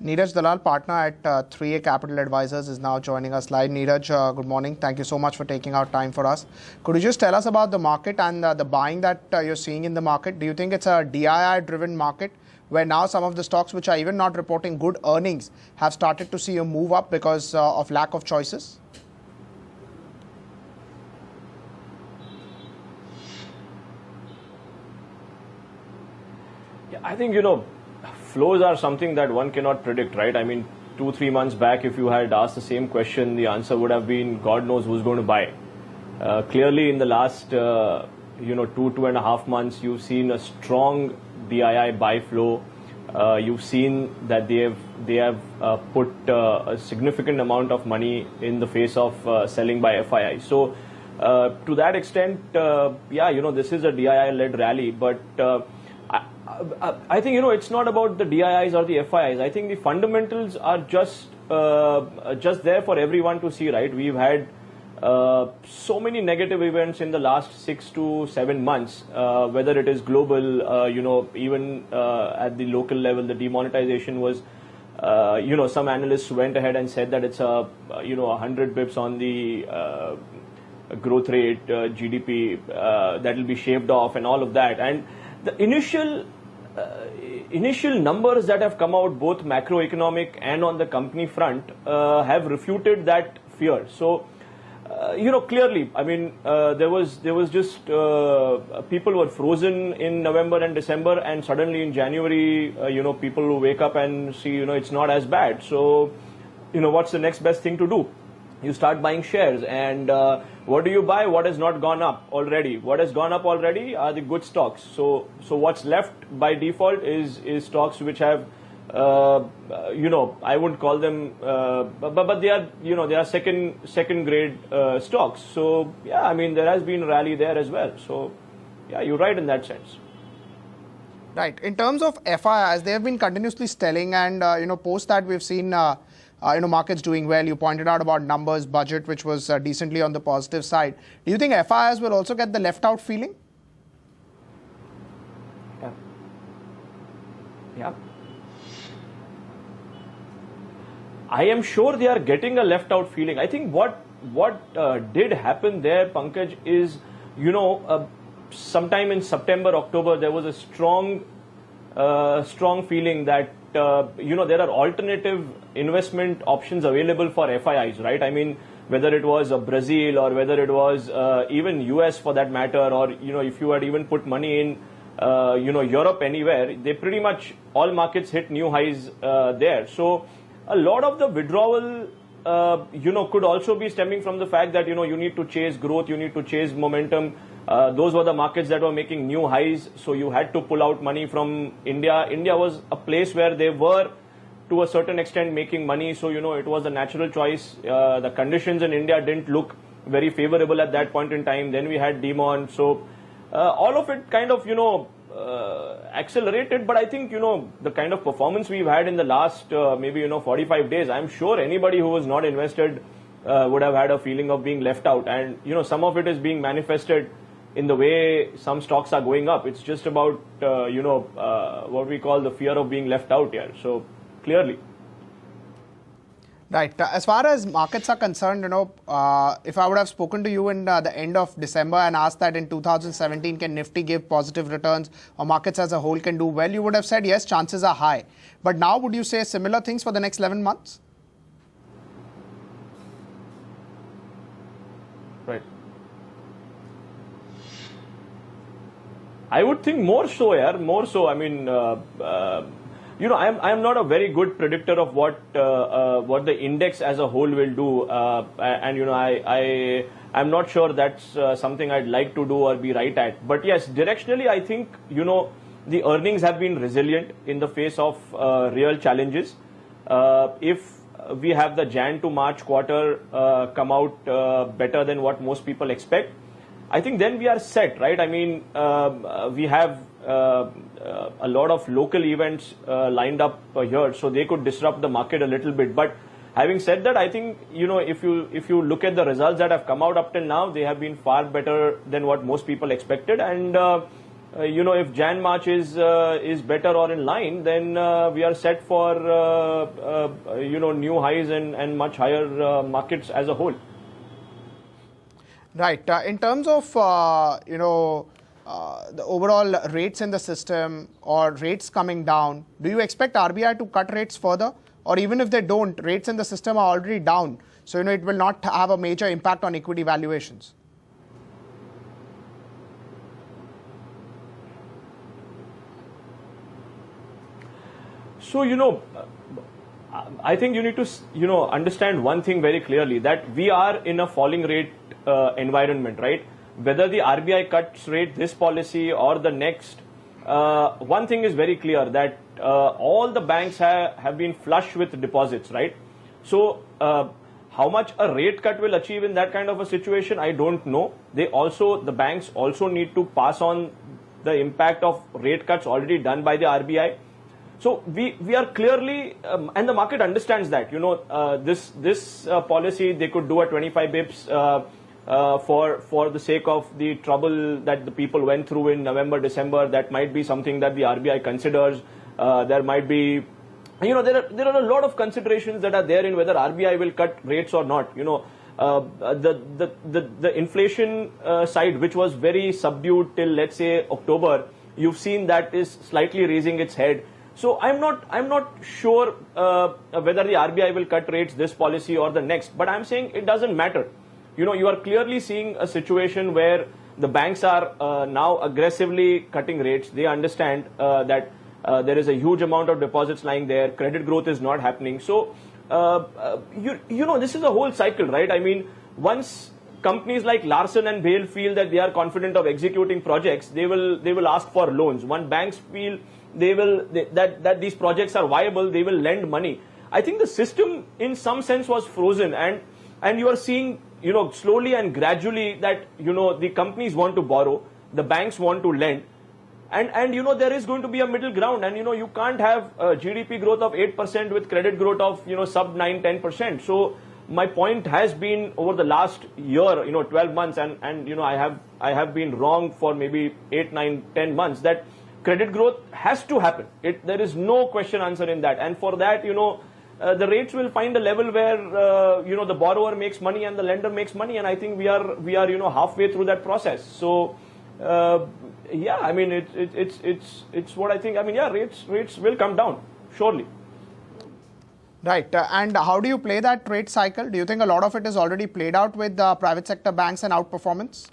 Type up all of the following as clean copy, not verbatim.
Niraj Dalal, partner at 3A Capital Advisors, is now joining us live. Niraj, good morning. Thank you so much for taking out time for us. Could you just tell us about the market and the buying that you're seeing in the market? Do you think it's a DII-driven market where now some of the stocks which are even not reporting good earnings have started to see a move up because of lack of choices? Yeah, I think, flows are something that one cannot predict, right? I mean, 2-3 months back, if you had asked the same question, the answer would have been, God knows who's going to buy. Clearly, in the last, 2.5 months, you've seen a strong DII buy flow. You've seen that they have put a significant amount of money in the face of selling by FII. So, to that extent, this is a DII-led rally, but I think, it's not about the DIIs or the FIIs. I think the fundamentals are just there for everyone to see, right? We've had so many negative events in the last 6 to 7 months, whether it is global, even at the local level, the demonetization was, some analysts went ahead and said that it's 100 bips on the growth rate, GDP, that will be shaved off and all of that. And the initial numbers that have come out, both macroeconomic and on the company front, have refuted that fear. So, clearly, I mean, there was just people were frozen in November and December, and suddenly in January, people who wake up and see, it's not as bad. So, what's the next best thing to do? You start buying shares, and what do you buy? What has not gone up already? What has gone up already are the good stocks. So what's left by default is stocks which have, I wouldn't call them, but they are second grade stocks. So yeah, I mean, there has been a rally there as well. So yeah, you're right in that sense. Right. In terms of FIIs, they have been continuously selling, and post that we've seen markets doing well. You pointed out about numbers, budget, which was decently on the positive side. Do you think FIIs will also get the left out feeling? Yeah. I am sure they are getting a left out feeling. I think what did happen there, Pankaj, is, sometime in September, October, there was a strong feeling that, there are alternative investment options available for FIIs, right? I mean, whether it was Brazil or whether it was even US for that matter, or, if you had even put money in, Europe anywhere, they pretty much, all markets hit new highs there. So a lot of the withdrawal, could also be stemming from the fact that, you need to chase growth, you need to chase momentum. Those were the markets that were making new highs, so you had to pull out money from India. India was a place where they were, to a certain extent, making money, so, it was a natural choice. The conditions in India didn't look very favorable at that point in time. Then we had demon, so all of it kind of, accelerated. But I think, the kind of performance we've had in the last, 45 days, I'm sure anybody who was not invested would have had a feeling of being left out. And, some of it is being manifested in the way some stocks are going up. It's just about, what we call the fear of being left out here. So, clearly. Right. As far as markets are concerned, if I would have spoken to you in the end of December and asked that in 2017, can Nifty give positive returns or markets as a whole can do well, you would have said, yes, chances are high. But now would you say similar things for the next 11 months? Right. I would think more so, yeah, more so. I mean, I am not a very good predictor of what the index as a whole will do, and I'm not sure that's something I'd like to do or be right at. But yes, directionally, I think the earnings have been resilient in the face of real challenges. If we have the Jan to March quarter come out better than what most people expect, I think then we are set, right? I mean, we have a lot of local events lined up here, so they could disrupt the market a little bit. But having said that, I think, if you look at the results that have come out up till now, they have been far better than what most people expected. And if Jan March is better or in line, then we are set for new highs and much higher markets as a whole. Right. In terms of the overall rates in the system or rates coming down, do you expect RBI to cut rates further? Or even if they don't, rates in the system are already down. So, it will not have a major impact on equity valuations. So, I think you need to, understand one thing very clearly, that we are in a falling rate environment, right? Whether the RBI cuts rate this policy or the next, one thing is very clear, that all the banks have been flush with deposits, right? So, how much a rate cut will achieve in that kind of a situation, I don't know. The banks also need to pass on the impact of rate cuts already done by the RBI. So we are clearly, and the market understands that, this policy, they could do a 25 bips for the sake of the trouble that the people went through in November, December. That might be something that the RBI considers. There might be, there are a lot of considerations that are there in whether RBI will cut rates or not. The inflation side, which was very subdued till, let's say, October, you've seen that is slightly raising its head. So I'm not sure whether the RBI will cut rates this policy or the next, but I'm saying it doesn't matter. You are clearly seeing a situation where the banks are now aggressively cutting rates. They understand that there is a huge amount of deposits lying there. Credit growth is not happening. So this is a whole cycle, right? I mean, once companies like Larsen and Bale feel that they are confident of executing projects, they will ask for loans. When banks feel that these projects are viable, they will lend money. I think the system in some sense was frozen, and you are seeing, slowly and gradually that, the companies want to borrow, the banks want to lend, and there is going to be a middle ground, and you can't have GDP growth of 8% with credit growth of sub 9-10%. So my point has been over the last year, 12 months, and I have been wrong for maybe 8, 9, 10 months, that credit growth has to happen. There is no question answer in that. And for that, the rates will find a level where, the borrower makes money and the lender makes money. And I think we are halfway through that process. So, I mean, it's what I think. I mean, rates will come down, surely. Right. And how do you play that rate cycle? Do you think a lot of it is already played out with the private sector banks and outperformance?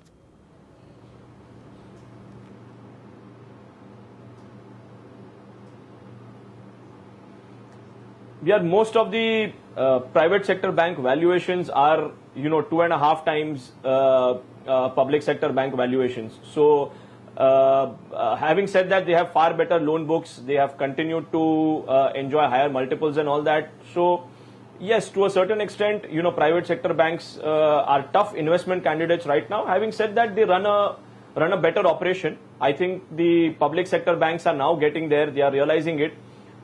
Most of the private sector bank valuations are, 2.5 times public sector bank valuations. So, having said that, they have far better loan books. They have continued to enjoy higher multiples and all that. So, yes, to a certain extent, private sector banks are tough investment candidates right now. Having said that, they run a better operation. I think the public sector banks are now getting there. They are realizing it.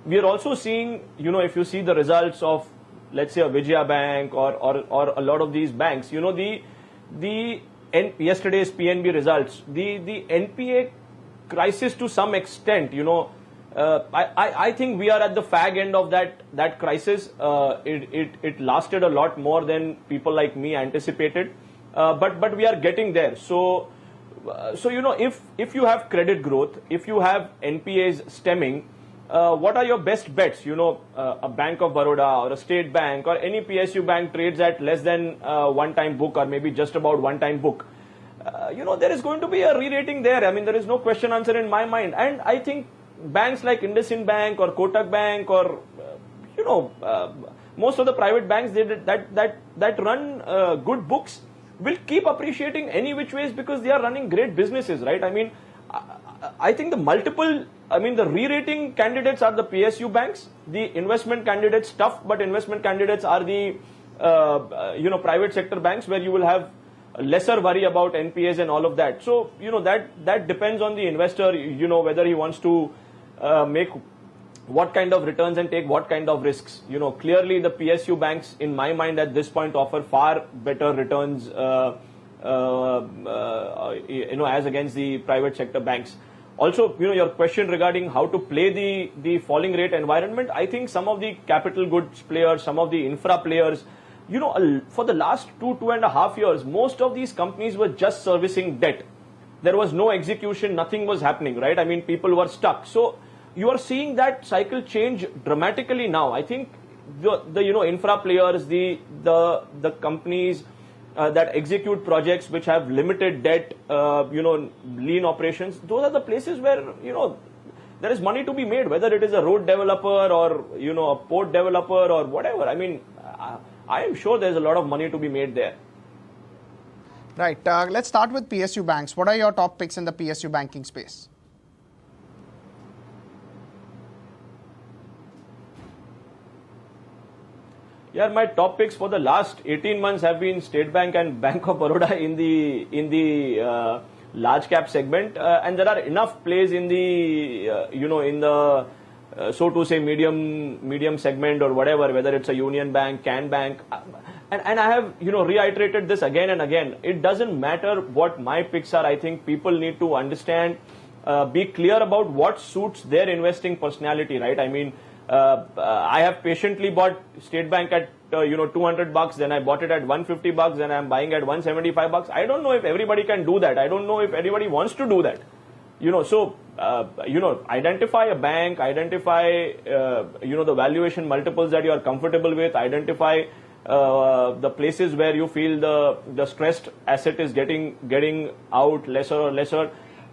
We are also seeing, if you see the results of, let's say, a Vijaya Bank or a lot of these banks, yesterday's PNB results, the NPA crisis to some extent, I think we are at the fag end of that crisis. It lasted a lot more than people like me anticipated, but we are getting there. So if you have credit growth, if you have NPAs stemming, what are your best bets? A Bank of Baroda or a State Bank or any PSU bank trades at less than one-time book or maybe just about one-time book. There is going to be a re-rating there. I mean, there is no question answer in my mind. And I think banks like IndusInd Bank or Kotak Bank or, most of the private banks that run good books will keep appreciating any which ways because they are running great businesses, right? I mean, I think the re-rating candidates are the PSU banks. The investment candidates, tough, but investment candidates are the, private sector banks where you will have lesser worry about NPAs and all of that. So, that depends on the investor, whether he wants to make what kind of returns and take what kind of risks. Clearly the PSU banks, in my mind, at this point offer far better returns, as against the private sector banks. Also, your question regarding how to play the falling rate environment, I think some of the capital goods players, some of the infra players, for the last 2.5 years, most of these companies were just servicing debt. There was no execution, nothing was happening, right? I mean, people were stuck. So you are seeing that cycle change dramatically now. I think the infra players, the companies that execute projects which have limited debt, lean operations, those are the places where, there is money to be made, whether it is a road developer or, a port developer or whatever. I mean, I am sure there's a lot of money to be made there. Right. Let's start with PSU banks. What are your top picks in the PSU banking space? Yeah, my top picks for the last 18 months have been State Bank and Bank of Baroda in the large cap segment, and there are enough plays in the so to say medium segment or whatever, whether it's a Union Bank, Can Bank, and I have reiterated this again and again. It doesn't matter what my picks are. I think people need to understand, be clear about what suits their investing personality, right? I mean, I have patiently bought State Bank at $200, then I bought it at $150, then I'm buying at $175. I don't know if everybody can do that. I don't know if anybody wants to do that. So identify a bank, identify the valuation multiples that you are comfortable with, identify the places where you feel the stressed asset is getting out lesser.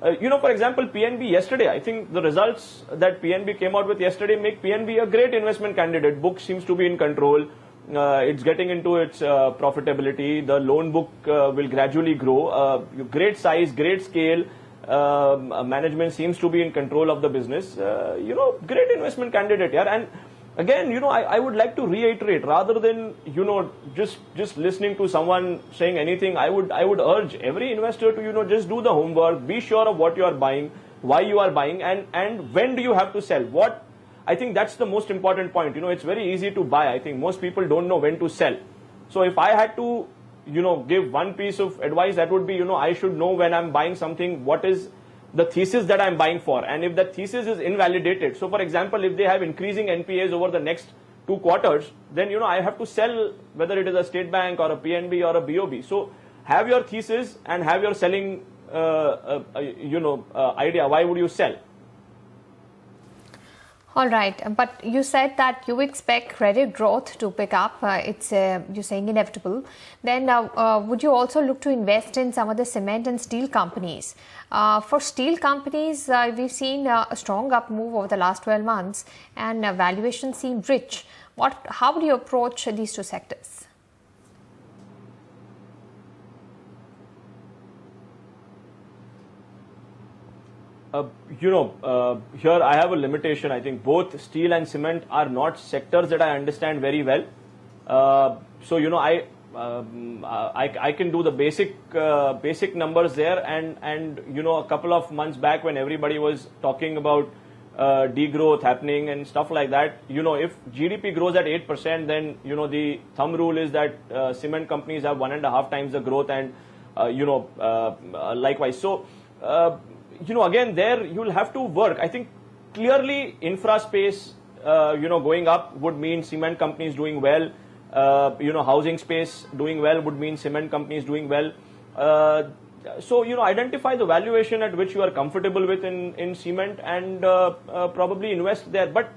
For example, PNB yesterday, I think the results that PNB came out with yesterday make PNB a great investment candidate. Book seems to be in control. It's getting into its profitability. The loan book will gradually grow. Great size, great scale. Management seems to be in control of the business. Great investment candidate. Yeah. And again, I would like to reiterate, rather than, just listening to someone saying anything, I would urge every investor to, just do the homework, be sure of what you are buying, why you are buying, and when do you have to sell. I think that's the most important point. It's very easy to buy. I think most people don't know when to sell. So if I had to, give one piece of advice, that would be, I should know when I'm buying something, what is the thesis that I'm buying for, and if that thesis is invalidated. So for example, if they have increasing NPAs over the next 2 quarters, then I have to sell, whether it is a State Bank or a PNB or a BOB. So have your thesis and have your selling idea. Why would you sell? All right, but you said that you expect credit growth to pick up. It's you're saying inevitable. Then would you also look to invest in some of the cement and steel companies? For steel companies, we've seen a strong up move over the last 12 months, and valuations seem rich. How would you approach these two sectors? Here I have a limitation. I think both steel and cement are not sectors that I understand very well. So I can do the basic numbers there, and a couple of months back when everybody was talking about degrowth happening and stuff like that, if GDP grows at 8%, then the thumb rule is that cement companies have 1.5 times the growth, and likewise. So again, there you'll have to work. I think clearly infra space, going up would mean cement companies doing well. Housing space doing well would mean cement companies doing well. So, identify the valuation at which you are comfortable with in cement, and probably invest there. But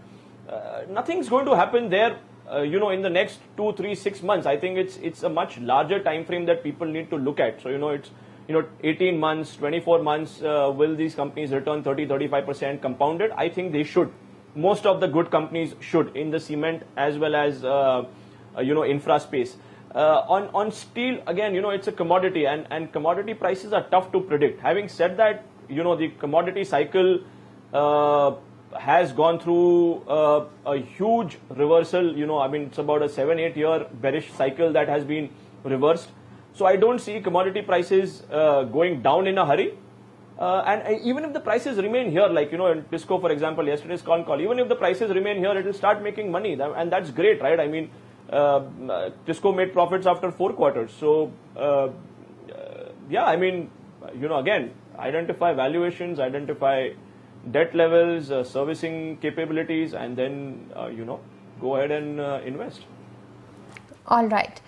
nothing's going to happen there, in the next 2, 3, 6 months. I think it's a much larger time frame that people need to look at. So, it's 18 months, 24 months, will these companies return 30-35% compounded? I think they should. Most of the good companies should, in the cement as well as, infra space. On steel, again, it's a commodity, and commodity prices are tough to predict. Having said that, the commodity cycle has gone through a huge reversal. It's about a 7-8 year bearish cycle that has been reversed. So I don't see commodity prices going down in a hurry. And even if the prices remain here, like, in Tisco, for example, yesterday's call, even if the prices remain here, it will start making money. And that's great, right? I mean, Tisco made profits after 4 quarters. So, again, identify valuations, identify debt levels, servicing capabilities, and then, go ahead and invest. All right.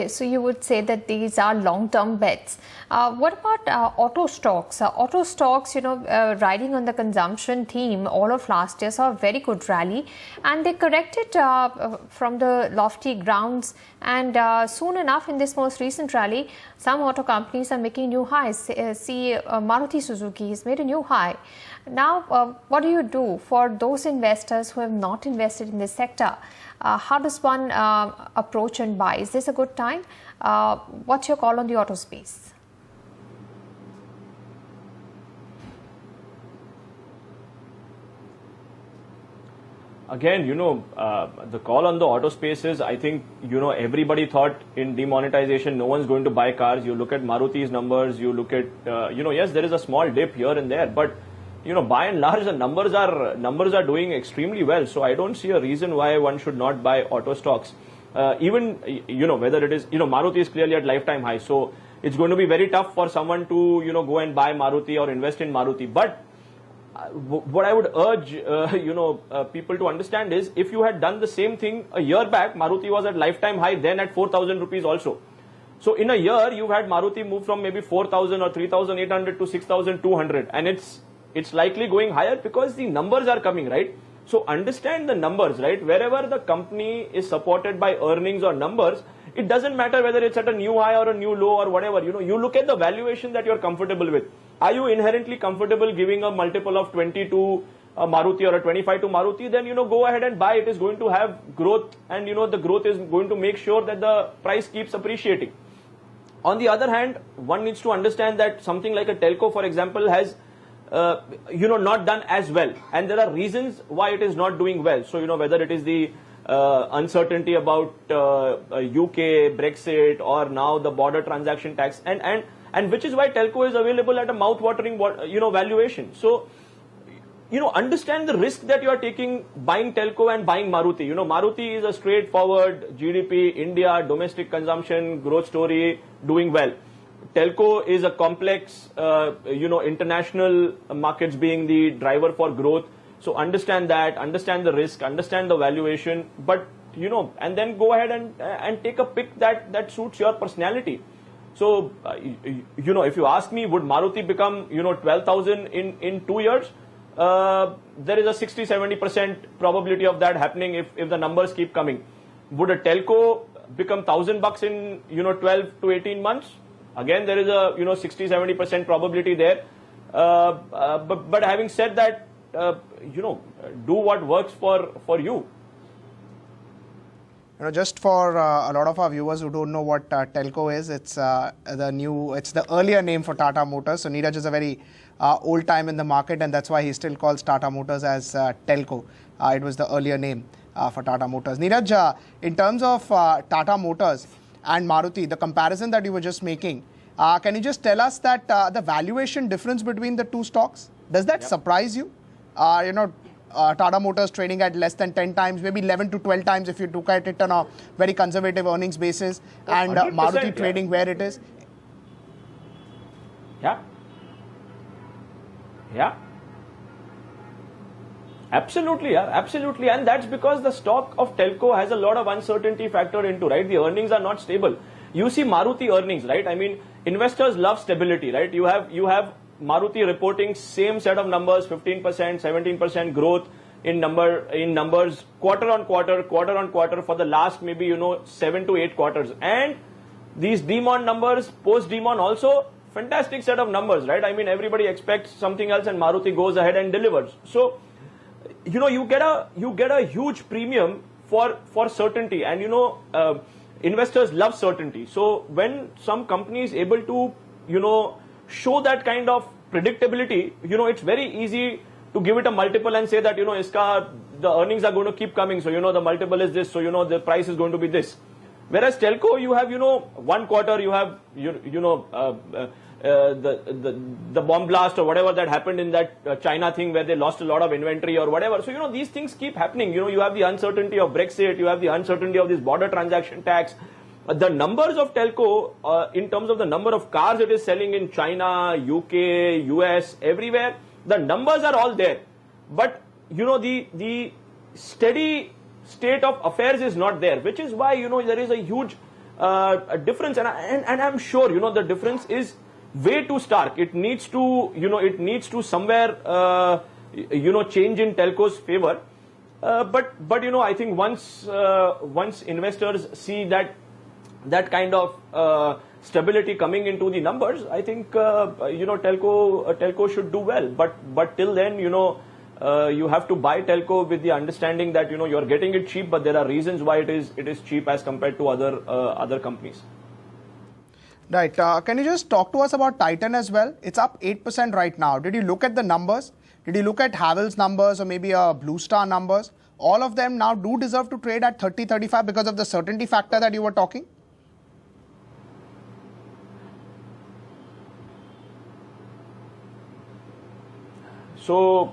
So you would say that these are long-term bets. What about auto stocks? Auto stocks, riding on the consumption theme all of last year saw a very good rally, and they corrected from the lofty grounds. And soon enough, in this most recent rally, some auto companies are making new highs. See, Maruti Suzuki has made a new high. Now, what do you do for those investors who have not invested in this sector? How does one approach and buy? Is this a good time? What's your call on the auto space? Again, the call on the auto space is, I think, everybody thought in demonetization, no one's going to buy cars. You look at Maruti's numbers, you look at, yes, there is a small dip here and there, but by and large, the numbers are doing extremely well. So I don't see a reason why one should not buy auto stocks. Even, whether it is, Maruti is clearly at lifetime high. So it's going to be very tough for someone to, go and buy Maruti or invest in Maruti. But what I would urge, people to understand is, if you had done the same thing a year back, Maruti was at lifetime high then at 4,000 rupees also. So in a year, you've had Maruti move from maybe 4,000 or 3,800 to 6,200. And it's likely going higher because the numbers are coming, right? So understand the numbers, right? Wherever the company is supported by earnings or numbers, it doesn't matter whether it's at a new high or a new low or whatever. You look at the valuation that you're comfortable with. Are you inherently comfortable giving a multiple of 20 to a Maruti or a 25 to Maruti? Then, go ahead and buy. It is going to have growth, and, the growth is going to make sure that the price keeps appreciating. On the other hand, one needs to understand that something like a telco, for example, has not done as well, and there are reasons why it is not doing well. So, whether it is the uncertainty about UK, Brexit, or now the border transaction tax, and which is why telco is available at a mouth-watering, valuation. So, understand the risk that you are taking buying telco and buying Maruti. Maruti is a straightforward GDP, India, domestic consumption, growth story, doing well. Telco is a complex, international markets being the driver for growth. So understand that, understand the risk, understand the valuation, but, and then go ahead and take a pick that suits your personality. So, if you ask me, would Maruti become, 12,000 in 2 years? There is a 60-70% probability of that happening if the numbers keep coming. Would a telco become $1,000 in, 12 to 18 months? Again, there is a 60-70% probability there. But having said that, do what works for you. Just for a lot of our viewers who don't know what telco is, it's the earlier name for Tata Motors. So Niraj is a very old time in the market, and that's why he still calls Tata Motors as telco. It was the earlier name for Tata Motors. Niraj, in terms of Tata Motors and Maruti, the comparison that you were just making, can you just tell us that the valuation difference between the two stocks, does that surprise you? Tata Motors trading at less than 10 times, maybe 11 to 12 times if you look at it on a very conservative earnings basis, and Maruti trading where it is. Yeah. Absolutely, absolutely. And that's because the stock of telco has a lot of uncertainty factored into, right? The earnings are not stable. You see Maruti earnings, right? I mean, investors love stability, right? You have Maruti reporting same set of numbers, 15%, 17% growth in numbers quarter on quarter for the last maybe 7 to 8 quarters, and these demon numbers post demon also fantastic set of numbers, right? I mean, everybody expects something else, and Maruti goes ahead and delivers. So you get a huge premium for certainty, and investors love certainty. So when some company is able to show that kind of predictability, it's very easy to give it a multiple and say that the earnings are going to keep coming, so the multiple is this, so the price is going to be this. Whereas telco, you have 1 quarter, you have the bomb blast or whatever that happened in that China thing where they lost a lot of inventory or whatever. So these things keep happening. You have the uncertainty of Brexit, you have the uncertainty of this border transaction tax, The numbers of telco, in terms of the number of cars it is selling in China, UK, US, everywhere, the numbers are all there. But, the steady state of affairs is not there, which is why, there is a huge difference. And I'm sure, the difference is way too stark. It needs to somewhere, change in telco's favor. But I think once investors see that kind of stability coming into the numbers, I think telco should do well. But till then, you have to buy telco with the understanding that you're getting it cheap, but there are reasons why it is cheap as compared to other companies. Right. Can you just talk to us about Titan as well? It's up 8% right now. Did you look at the numbers? Did you look at Havells numbers or maybe Blue Star numbers? All of them now do deserve to trade at 30, 35 because of the certainty factor that you were talking? So,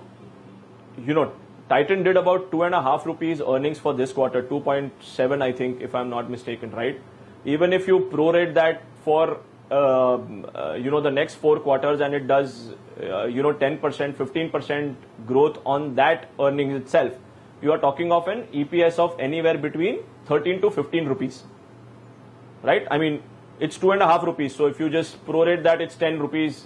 Titan did about 2.5 rupees earnings for this quarter, 2.7 I think, if I'm not mistaken, right? Even if you prorate that for, the next 4 quarters and it does, 10%, 15% growth on that earnings itself, you are talking of an EPS of anywhere between 13 to 15 rupees, right? I mean, it's 2.5 rupees. So if you just prorate that, it's 10 rupees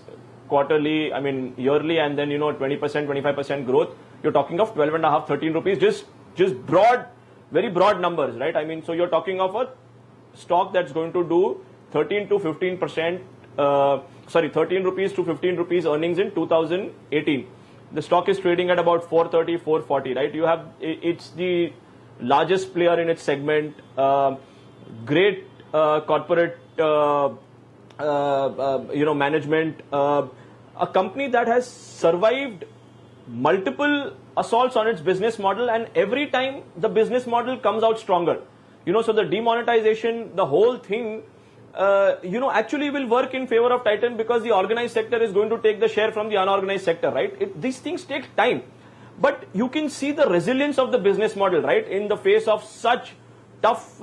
quarterly, yearly, and then, 20%, 25% growth, you're talking of 12.5, 13 rupees, just broad, very broad numbers, right? So you're talking of a stock that's going to do 13 to 15%, 13 rupees to 15 rupees earnings in 2018. The stock is trading at about 430, 440, right? It's the largest player in its segment, great corporate management, a company that has survived multiple assaults on its business model, and every time the business model comes out stronger. So the demonetization, the whole thing, actually will work in favor of Titan because the organized sector is going to take the share from the unorganized sector, right? These things take time. But you can see the resilience of the business model, right? In the face of such tough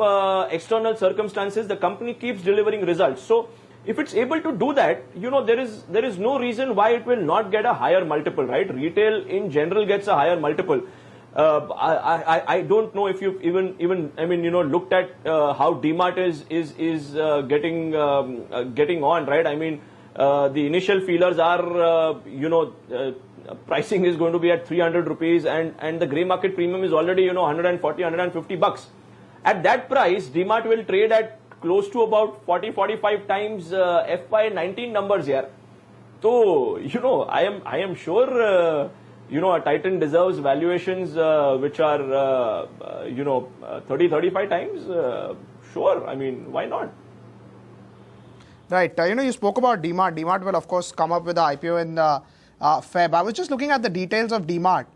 external circumstances, the company keeps delivering results. So if it's able to do that, there is no reason why it will not get a higher multiple, right? Retail in general gets a higher multiple. I don't know if you've even looked at how DMart is getting on, right? The initial feelers are pricing is going to be at 300 rupees and the grey market premium is already 140, 150 bucks. At that price, DMart will trade at close to about 40-45 times FY19 numbers here. So I am sure. A Titan deserves valuations which are, 30-35 times. Sure, why not? Right. You spoke about DMart. DMart will, of course, come up with the IPO in Feb. I was just looking at the details of DMart.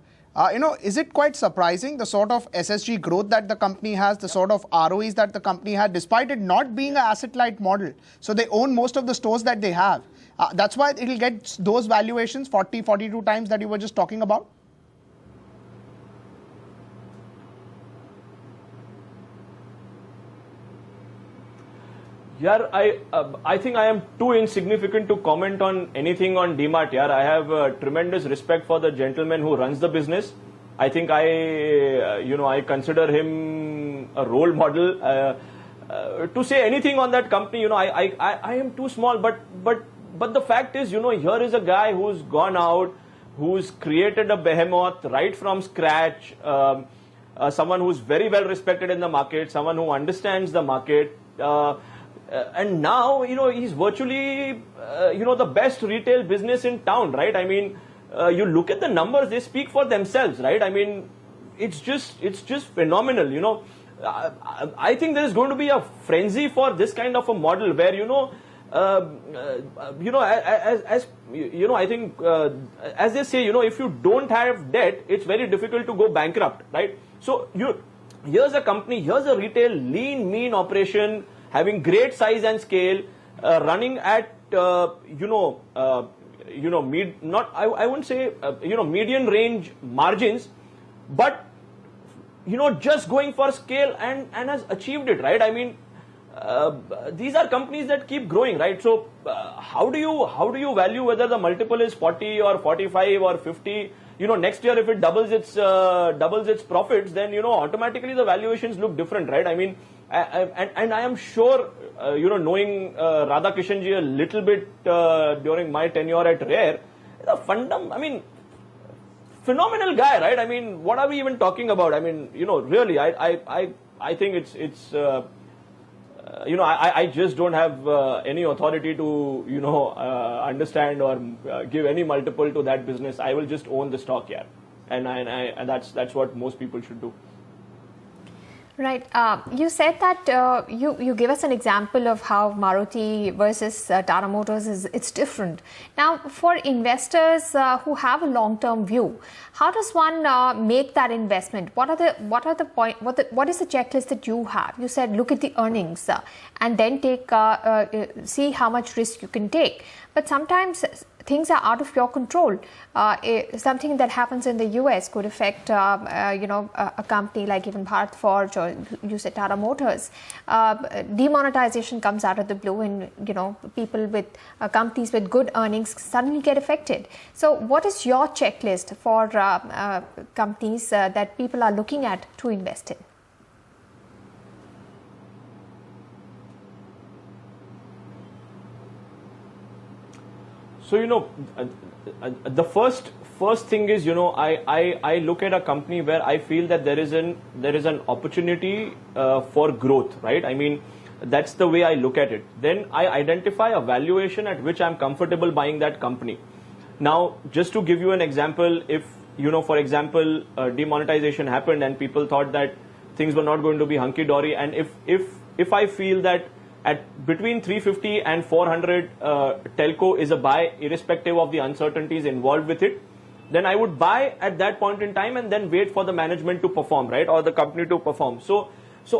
Is it quite surprising, the sort of SSG growth that the company has, the sort of ROEs that the company had, despite it not being an asset-light model? So they own most of the stores that they have. That's why it will get those valuations, 40, 42 times that you were just talking about? Yeah, I think I am too insignificant to comment on anything on DMart. Yeah, I have tremendous respect for the gentleman who runs the business. I think I consider him a role model. To say anything on that company, I am too small. But the fact is, here is a guy who's gone out, who's created a behemoth right from scratch. Someone who's very well respected in the market, someone who understands the market. And now, he's virtually, the best retail business in town, right? You look at the numbers, they speak for themselves, right? It's just phenomenal, I think there is going to be a frenzy for this kind of a model where, I think, as they say, if you don't have debt, it's very difficult to go bankrupt, right? So, here's a company, here's a retail, lean, mean operation, having great size and scale, running at, I wouldn't say, median range margins, but, just going for scale and has achieved it, right? these are companies that keep growing, right? So how do you value whether the multiple is 40 or 45 or 50? Next year if it doubles its profits, then automatically the valuations look different, right? I mean, and I am sure knowing Radhakishan ji a little bit during my tenure at RARE, phenomenal guy, right? I mean, what are we even talking about? I mean, really, I think it's I just don't have any authority to, understand or give any multiple to that business. I will just own the stock, yeah. And that's what most people should do. Right. You said that you give us an example of how Maruti versus Tata Motors it's different. Now, for investors who have a long-term view, how does one make that investment? What is the checklist that you have? You said look at the earnings and then see how much risk you can take. But sometimes things are out of your control. Something that happens in the US could affect, a company like even Bharat Forge or you said Tata Motors. Demonetization comes out of the blue, and people with companies with good earnings suddenly get affected. So, what is your checklist for companies that people are looking at to invest in? So, the first thing is, I look at a company where I feel that there is an opportunity for growth, right? I mean, that's the way I look at it. Then I identify a valuation at which I'm comfortable buying that company. Now, just to give you an example, if, for example, demonetization happened and people thought that things were not going to be hunky-dory, and if I feel that at between 350 and 400 telco is a buy irrespective of the uncertainties involved with it, then I would buy at that point in time and then wait for the management to perform, right, or the company to perform. So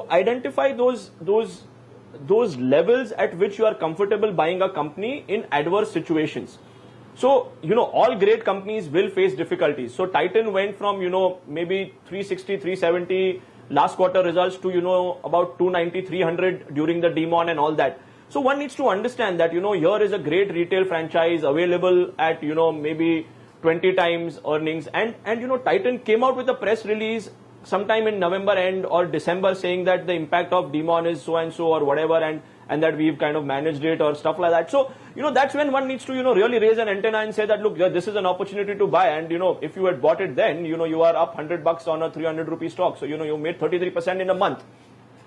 identify those levels at which you are comfortable buying a company in adverse situations. So, all great companies will face difficulties. So Titan went from, maybe 360, 370 last quarter results to, about 290, 300 during the demon and all that. So one needs to understand that, here is a great retail franchise available at, maybe 20 times earnings. And Titan came out with a press release sometime in November end or December saying that the impact of demon is so and so or whatever, and that we've kind of managed it or stuff like that. So, that's when one needs to, really raise an antenna and say that, look, this is an opportunity to buy. And, if you had bought it then, you are up $100 on a 300 rupee stock. So, you made 33% in a month.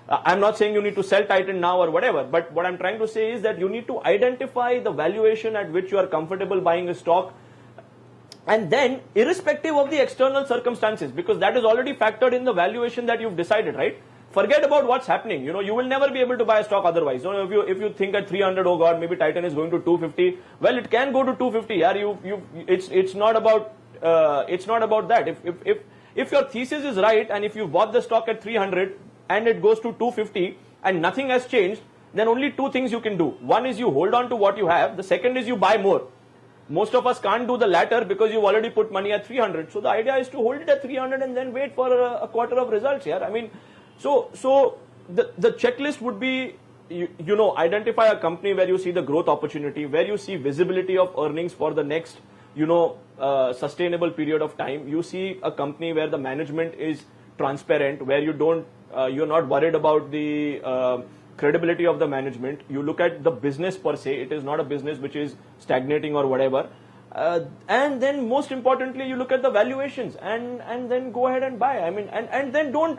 I'm not saying you need to sell Titan now or whatever, but what I'm trying to say is that you need to identify the valuation at which you are comfortable buying a stock. And then, irrespective of the external circumstances, because that is already factored in the valuation that you've decided, right? Forget about what's happening. You will never be able to buy a stock otherwise. If you think at 300, oh God, maybe Titan is going to 250. Well, it can go to 250. Yeah, it's not about that. If your thesis is right and if you bought the stock at 300 and it goes to 250 and nothing has changed, then only two things you can do. One is you hold on to what you have. The second is you buy more. Most of us can't do the latter because you've already put money at 300. So the idea is to hold it at 300 and then wait for a quarter of results here. I mean, so the checklist would be, identify a company where you see the growth opportunity, where you see visibility of earnings for the next, sustainable period of time. You see a company where the management is transparent, where you're not worried about the credibility of the management. You look at the business per se. It is not a business which is stagnating or whatever. And then most importantly, you look at the valuations and then go ahead and buy. I mean, and then don't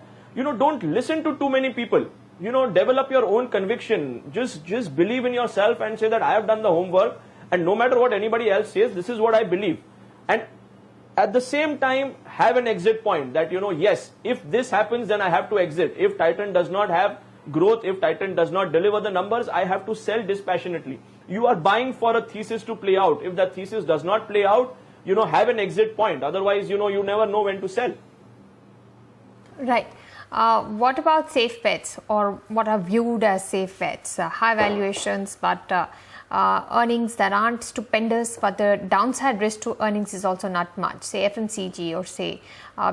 listen to too many people. Develop your own conviction. Just believe in yourself and say that I have done the homework, and no matter what anybody else says, this is what I believe. And at the same time, have an exit point that, yes, if this happens, then I have to exit. If Titan does not have growth, if Titan does not deliver the numbers, I have to sell dispassionately. You are buying for a thesis to play out. If that thesis does not play out, have an exit point. Otherwise, you never know when to sell. Right. What about safe bets, or what are viewed as safe bets? High valuations, but earnings that aren't stupendous, but the downside risk to earnings is also not much. Say FMCG or say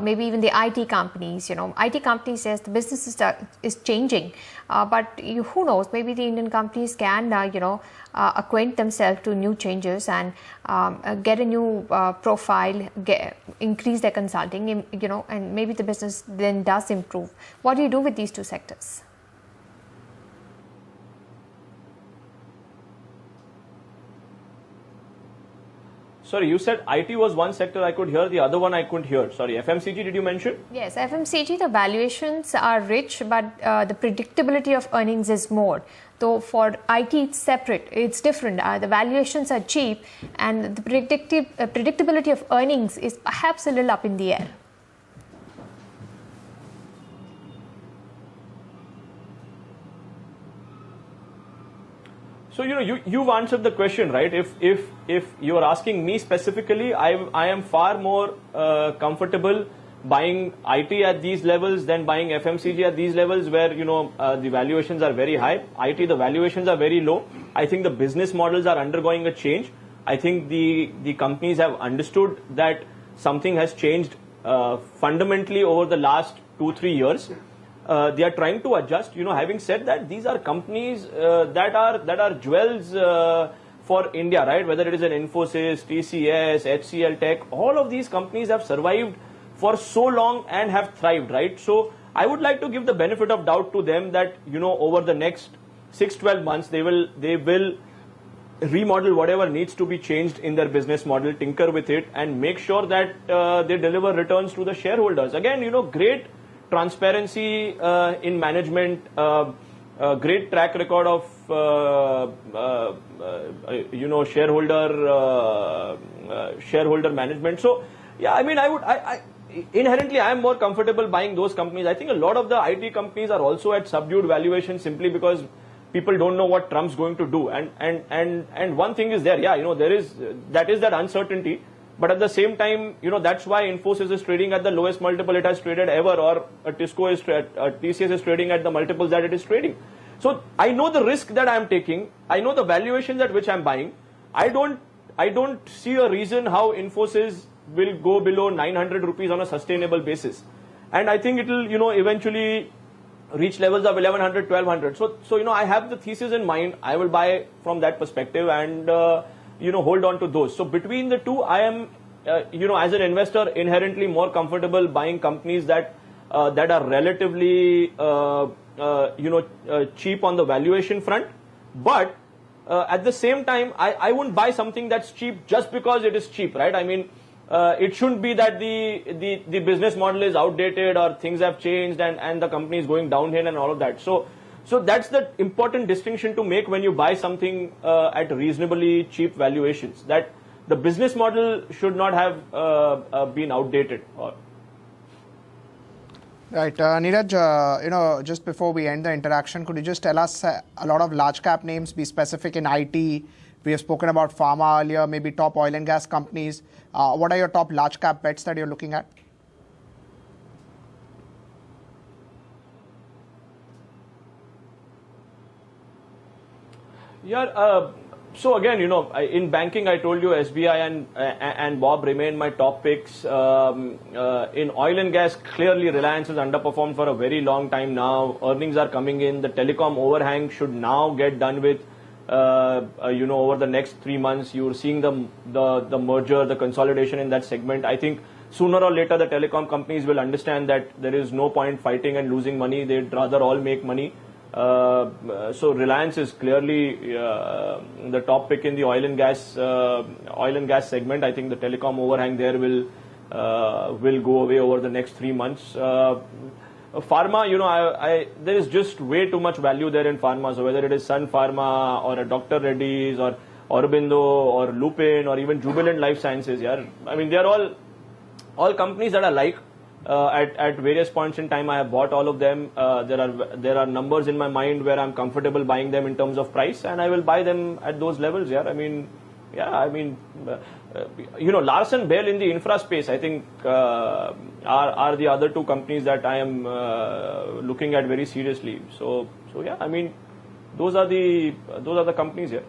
maybe even the IT companies. IT companies says the business is changing, but who knows? Maybe the Indian companies can acquaint themselves to new changes and get a new profile, increase their consulting, and maybe the business then does improve. What do you do with these two sectors? Sorry, you said IT was one sector I could hear, the other one I couldn't hear. Sorry, FMCG did you mention? Yes, FMCG, the valuations are rich, but the predictability of earnings is more. Though for IT, it's separate, it's different. The valuations are cheap, and the predictability of earnings is perhaps a little up in the air. So you've answered the question, right? If you are asking me specifically, I am far more comfortable buying IT at these levels than buying FMCG at these levels, where the valuations are very high. IT, the valuations are very low. I think the business models are undergoing a change. I think the companies have understood that something has changed fundamentally over the last 2-3 years. They are trying to adjust. Having said that, these are companies that are jewels for India, right? Whether it is an Infosys, TCS, HCL Tech, all of these companies have survived for so long and have thrived, right? So I would like to give the benefit of doubt to them that over the next 6-12 months they will remodel whatever needs to be changed in their business model, tinker with it, and make sure that they deliver returns to the shareholders. Again, great transparency in management, great track record of shareholder management. So yeah, I mean, I inherently I am more comfortable buying those companies. I think a lot of the IT companies are also at subdued valuation simply because people don't know what Trump's going to do. And one thing is there, there is that uncertainty. But at the same time, that's why Infosys is trading at the lowest multiple it has traded ever, or TCS is trading at the multiples that it is trading. So I know the risk that I am taking. I know the valuations at which I am buying. I don't see a reason how Infosys will go below 900 rupees on a sustainable basis. And I think it will, eventually reach levels of 1100, 1200. So I have the thesis in mind. I will buy from that perspective and hold on to those. So between the two, I am, as an investor, inherently more comfortable buying companies that are relatively, cheap on the valuation front. But at the same time, I wouldn't buy something that's cheap just because it is cheap, right? I mean, it shouldn't be that the business model is outdated or things have changed and the company is going downhill and all of that. So that's the important distinction to make when you buy something at reasonably cheap valuations, that the business model should not have been outdated. Right. Niraj, just before we end the interaction, could you just tell us a lot of large cap names, be specific in IT? We have spoken about pharma earlier, maybe top oil and gas companies. What are your top large cap bets that you're looking at? Yeah, so again, in banking, I told you SBI and Bob remain my top picks. In oil and gas, clearly Reliance has underperformed for a very long time now. Earnings are coming in. The telecom overhang should now get done with. Over the next 3 months, you're seeing the merger, the consolidation in that segment. I think sooner or later, the telecom companies will understand that there is no point fighting and losing money. They'd rather all make money. So Reliance is clearly the top pick in the oil and gas segment. I think the telecom overhang there will go away over the next 3 months. Pharma, there is just way too much value there in pharma. So whether it is Sun Pharma or a Dr. Reddy's or Aurobindo or Lupin or even Jubilant Life Sciences, I mean, they are all companies that I like. At various points in time, I have bought all of them. There are numbers in my mind where I'm comfortable buying them in terms of price, and I will buy them at those levels. Larsen Bell in the infra space, I think, are the other two companies that I am looking at very seriously. So yeah, I mean, those are the companies here.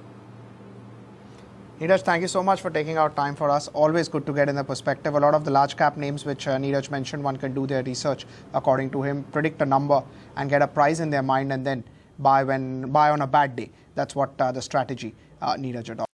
Niraj, thank you so much for taking out time for us. Always good to get in the perspective. A lot of the large cap names which Niraj mentioned, one can do their research according to him, predict a number and get a price in their mind and then buy on a bad day. That's what the strategy Niraj adopts.